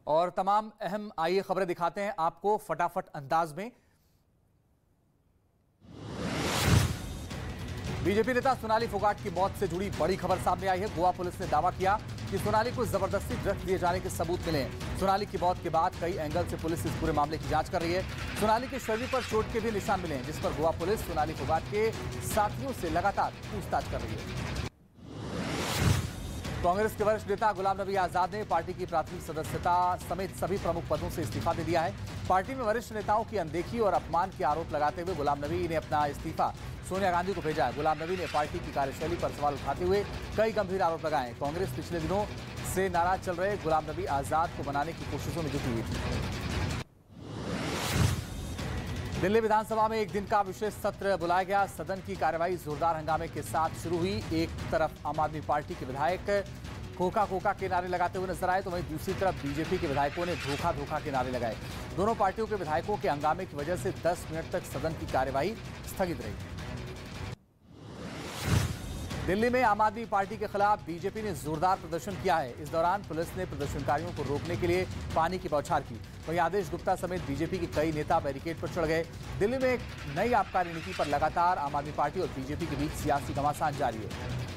और तमाम अहम आइए खबरें दिखाते हैं आपको फटाफट अंदाज में। बीजेपी नेता सोनाली फोगाट की मौत से जुड़ी बड़ी खबर सामने आई है। गोवा पुलिस ने दावा किया कि सोनाली को जबरदस्ती ड्रग्स दिए जाने के सबूत मिले हैं। सोनाली की मौत के बाद कई एंगल से पुलिस इस पूरे मामले की जांच कर रही है। सोनाली के शरीर पर चोट के भी निशान मिले हैं, जिस पर गोवा पुलिस सोनाली फोगाट के साथियों से लगातार पूछताछ कर रही है। कांग्रेस के वरिष्ठ नेता गुलाम नबी आजाद ने पार्टी की प्राथमिक सदस्यता समेत सभी प्रमुख पदों से इस्तीफा दे दिया है। पार्टी में वरिष्ठ नेताओं की अनदेखी और अपमान के आरोप लगाते हुए गुलाम नबी ने अपना इस्तीफा सोनिया गांधी को भेजा है। गुलाम नबी ने पार्टी की कार्यशैली पर सवाल उठाते हुए कई गंभीर आरोप लगाए। कांग्रेस पिछले दिनों से नाराज चल रहे गुलाम नबी आजाद को बनाने की कोशिशों में जुटी हुई थी। दिल्ली विधानसभा में एक दिन का विशेष सत्र बुलाया गया। सदन की कार्यवाही जोरदार हंगामे के साथ शुरू हुई। एक तरफ आम आदमी पार्टी के विधायक कोका कोका के नारे लगाते हुए नजर आए, तो वहीं दूसरी तरफ बीजेपी के विधायकों ने धोखा धोखा के नारे लगाए। दोनों पार्टियों के विधायकों के हंगामे की वजह से 10 मिनट तक सदन की कार्यवाही स्थगित रही। दिल्ली में आम आदमी पार्टी के खिलाफ बीजेपी ने जोरदार प्रदर्शन किया है। इस दौरान पुलिस ने प्रदर्शनकारियों को रोकने के लिए पानी की बौछार की। वहीं आदेश गुप्ता समेत बीजेपी के कई नेता बैरिकेड पर चढ़ गए। दिल्ली में एक नई आबकारी नीति पर लगातार आम आदमी पार्टी और बीजेपी के बीच सियासी घमासान जारी है।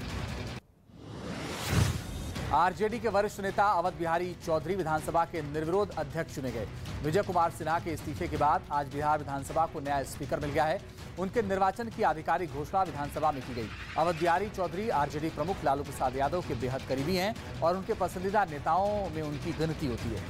आरजेडी के वरिष्ठ नेता अवध बिहारी चौधरी विधानसभा के निर्विरोध अध्यक्ष चुने गए। विजय कुमार सिन्हा के इस्तीफे के बाद आज बिहार विधानसभा को नया स्पीकर मिल गया है। उनके निर्वाचन की आधिकारिक घोषणा विधानसभा में की गई। अवध बिहारी चौधरी आरजेडी प्रमुख लालू प्रसाद यादव के बेहद करीबी हैं और उनके पसंदीदा नेताओं में उनकी गिनती होती है।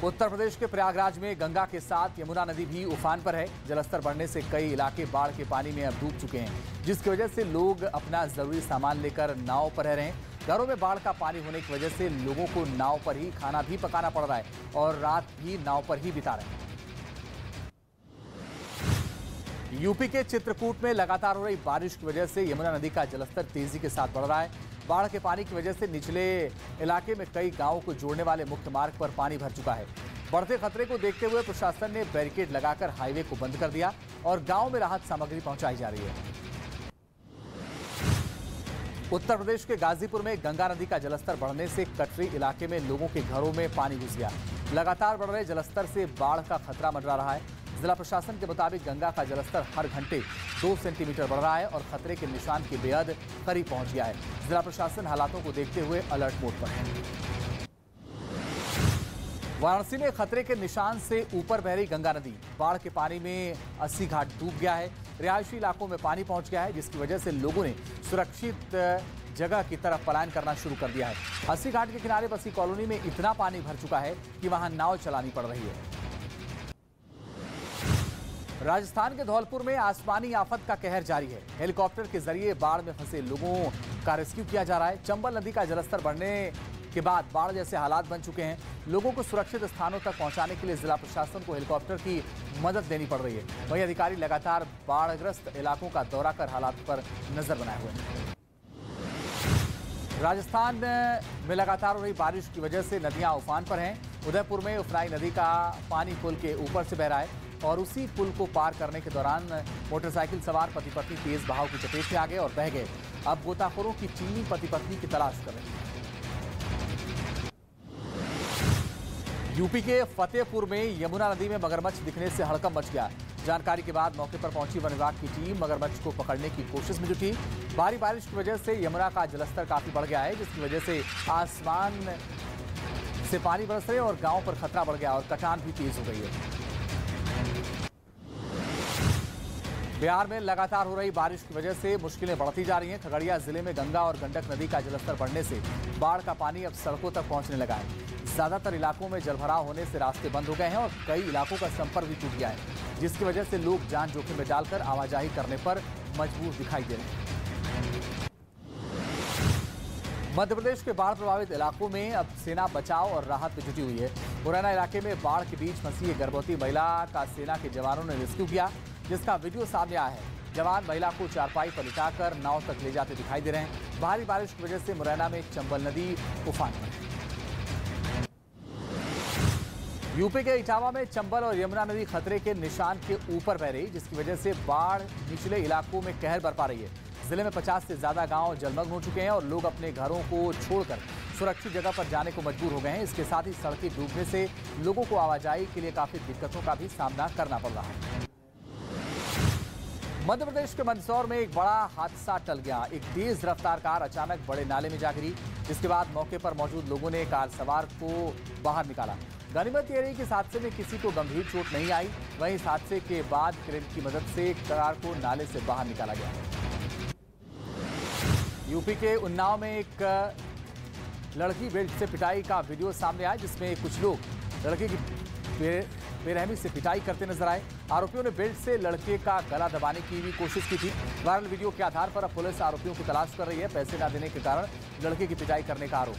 उत्तर प्रदेश के प्रयागराज में गंगा के साथ यमुना नदी भी उफान पर है। जलस्तर बढ़ने से कई इलाके बाढ़ के पानी में अब डूब चुके हैं, जिसकी वजह से लोग अपना जरूरी सामान लेकर नाव पर रह रहे हैं। घरों में बाढ़ का पानी होने की वजह से लोगों को नाव पर ही खाना भी पकाना पड़ रहा है और रात भी नाव पर ही बिता रहे हैं। यूपी के चित्रकूट में लगातार हो रही बारिश की वजह से यमुना नदी का जलस्तर तेजी के साथ बढ़ रहा है। बाढ़ के पानी की वजह से निचले इलाके में कई गांवों को जोड़ने वाले मुख्य मार्ग पर पानी भर चुका है। बढ़ते खतरे को देखते हुए प्रशासन ने बैरिकेड लगाकर हाईवे को बंद कर दिया और गांव में राहत सामग्री पहुंचाई जा रही है। उत्तर प्रदेश के गाजीपुर में गंगा नदी का जलस्तर बढ़ने से कटरी इलाके में लोगों के घरों में पानी घुस गया। लगातार बढ़ रहे जलस्तर से बाढ़ का खतरा मंडरा रहा है। जिला प्रशासन के मुताबिक गंगा का जलस्तर हर घंटे 2 सेंटीमीटर बढ़ रहा है और खतरे के निशान के बेहद करीब पहुंच गया है। जिला प्रशासन हालातों को देखते हुए अलर्ट मोड पर है। वाराणसी में खतरे के निशान से ऊपर बह रही गंगा नदी। बाढ़ के पानी में 80 घाट डूब गया है। रिहायशी इलाकों में पानी पहुंच गया है, जिसकी वजह से लोगों ने सुरक्षित जगह की तरफ पलायन करना शुरू कर दिया है। 80 घाट के किनारे बसी कॉलोनी में इतना पानी भर चुका है कि वहां नाव चलानी पड़ रही है। राजस्थान के धौलपुर में आसमानी आफत का कहर जारी है। हेलीकॉप्टर के जरिए बाढ़ में फंसे लोगों का रेस्क्यू किया जा रहा है। चंबल नदी का जलस्तर बढ़ने के बाद बाढ़ जैसे हालात बन चुके हैं। लोगों को सुरक्षित स्थानों तक पहुंचाने के लिए जिला प्रशासन को हेलीकॉप्टर की मदद देनी पड़ रही है। वहीं अधिकारी लगातार बाढ़ग्रस्त इलाकों का दौरा कर हालात पर नजर बनाए हुए हैं। राजस्थान में लगातार हो रही बारिश की वजह से नदियां उफान पर हैं। उदयपुर में उफनाई नदी का पानी पुल के ऊपर से बह रहा है और उसी पुल को पार करने के दौरान मोटरसाइकिल सवार पति पत्नी तेज बहाव की चपेट में आ गए और बह गए। अब गोताखोरों की चीनी पति पत्नी की तलाश कर रहे हैं। यूपी के फतेहपुर में यमुना नदी में मगरमच्छ दिखने से हड़कंप मच गया। जानकारी के बाद मौके पर पहुंची वन विभाग की टीम मगरमच्छ को पकड़ने की कोशिश में जुटी। भारी बारिश की वजह से यमुना का जलस्तर काफी बढ़ गया है, जिसकी वजह से आसमान से पानी बरस रहे और गांव पर खतरा बढ़ गया और कटान भी तेज हो गई है। बिहार में लगातार हो रही बारिश की वजह से मुश्किलें बढ़ती जा रही हैं। खगड़िया जिले में गंगा और गंडक नदी का जलस्तर बढ़ने से बाढ़ का पानी अब सड़कों तक पहुंचने लगा है। ज्यादातर इलाकों में जलभराव होने से रास्ते बंद हो गए हैं और कई इलाकों का संपर्क भी टूट गया है, जिसकी वजह से लोग जान जोखिम में डालकर आवाजाही करने पर मजबूर दिखाई दे रहे हैं। मध्य प्रदेश के बाढ़ प्रभावित इलाकों में अब सेना बचाव और राहत में जुटी हुई है। मुरैना इलाके में बाढ़ के बीच फंसी एक गर्भवती महिला का सेना के जवानों ने रेस्क्यू किया, जिसका वीडियो सामने आया है। जवान महिला को चारपाई पर लिटाकर नाव तक ले जाते दिखाई दे रहे हैं। भारी बारिश की वजह से मुरैना में चंबल नदी उफान पर है। यूपी के इटावा में चंबल और यमुना नदी खतरे के निशान के ऊपर बह रही, जिसकी वजह से बाढ़ निचले इलाकों में कहर बरपा रही है। जिले में 50 से ज्यादा गांव जलमग्न हो चुके हैं और लोग अपने घरों को छोड़कर सुरक्षित जगह पर जाने को मजबूर हो गए हैं। इसके साथ ही सड़कें डूबने से लोगों को आवाजाही के लिए काफी दिक्कतों का भी सामना करना पड़ रहा है। मध्य प्रदेश के मंदसौर में एक बड़ा हादसा टल गया। एक तेज रफ्तार कार अचानक बड़े नाले में जा गिरी, जिसके बाद मौके पर मौजूद लोगों ने कार सवार को बाहर निकाला। गनीमत ये रही कि इस हादसे में किसी को गंभीर चोट नहीं आई। वहीं इस हादसे के बाद क्रेन की मदद से कार को नाले से बाहर निकाला गया। यूपी के उन्नाव में एक लड़की बेल्ट से पिटाई का वीडियो सामने आया, जिसमें कुछ लोग लड़के की बेरहमी से पिटाई करते नजर आए। आरोपियों ने बेल्ट से लड़के का गला दबाने की भी कोशिश की थी। वायरल वीडियो के आधार पर अब पुलिस आरोपियों की तलाश कर रही है। पैसे न देने के कारण लड़के की पिटाई करने का आरोप।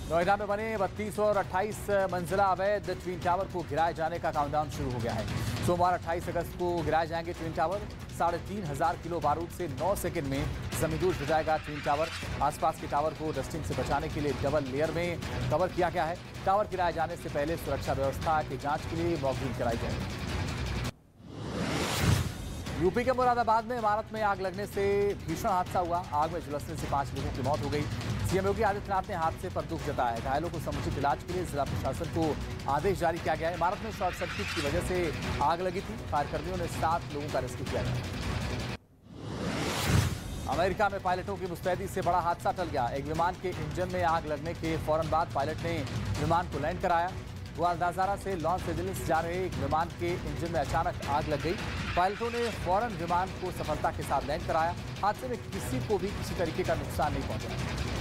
नोएडा में बने 32 और 28 मंजिला अवैध ट्विन टावर को गिराए जाने का काउंटडाउन शुरू हो गया है। सोमवार 28 अगस्त को गिराए जाएंगे ट्विन टावर। 3500 किलो बारूद से 9 सेकंड में जमींदोज हो जाएगा ट्विन टावर। आसपास के टावर को डस्टिंग से बचाने के लिए डबल लेयर में कवर किया गया है। टावर गिराए जाने से पहले सुरक्षा व्यवस्था की जांच के लिए मॉकड्रिल कराई जाएगी। यूपी के मुरादाबाद में इमारत में आग लगने से भीषण हादसा हुआ। आग में झुलसने से 5 लोगों की मौत हो गई। सीएम योगी आदित्यनाथ ने हादसे पर दुख जताया है। घायलों को समुचित इलाज के लिए जिला प्रशासन को आदेश जारी किया गया है। इमारत में शॉर्ट सर्किट की वजह से आग लगी थी। फायरकर्मियों ने 7 लोगों का रेस्क्यू किया गया। अमेरिका में पायलटों की मुस्तैदी से बड़ा हादसा टल गया। एक विमान के इंजन में आग लगने के फौरन बाद पायलट ने विमान को लैंड कराया। गुआदालाजारा से लॉस एंजेलिस जा रहे एक विमान के इंजन में अचानक आग लग गई। पायलटों ने फौरन विमान को सफलता के साथ लैंड कराया। हादसे में किसी को भी किसी तरीके का नुकसान नहीं पहुंचा।